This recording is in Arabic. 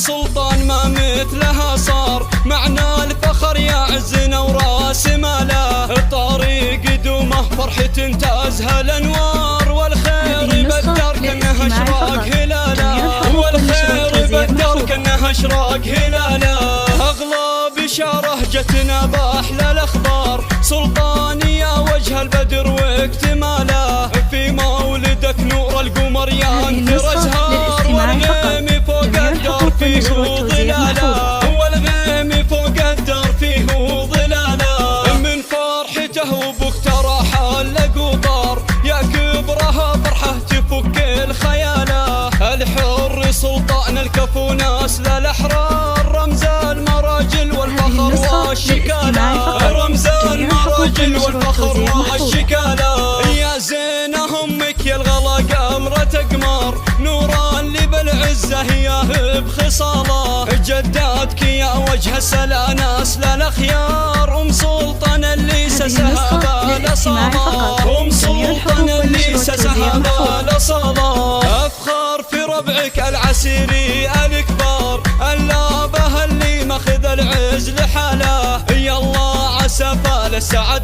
سلطان ما مثلها صار، معنى الفخر يا عزنا وراس ماله، طريق دومه فرحة تازها الانوار، والخير بالدار كانها اشراق هلاله، والخير بالدار كانها اشراق هلاله. اغلى بشاره جتنا باحلى الاخبار، سلطان يا وجه البدر واكتماله، في مولدك نور القمر ينثر ازهار، والغيم فوق الدار فيه ظلاله، والغيم فوق الدار فيه ظلاله. من فرحته وبوقته راح القطار، يا كبرها فرحه تفك الخياله، الحر سلطان الكفو ناس للاحرار، رمز المراجل والفخر والشكاله، رمز المراجل والفخر والشكاله. يا زينه امك يا الغلا قمرة اقمار، نورا اللي بالعزه هي بخصاله، جداتك يا وجه السلا ناس للاخيار، ام سلطان اللي سسها بالاصاله، ام سلطان اللي سسها بالاصاله. افخر في ربعك العسيري الكبار، اللابه اللي ماخذ العز لحاله، يا الله عسى فال السعد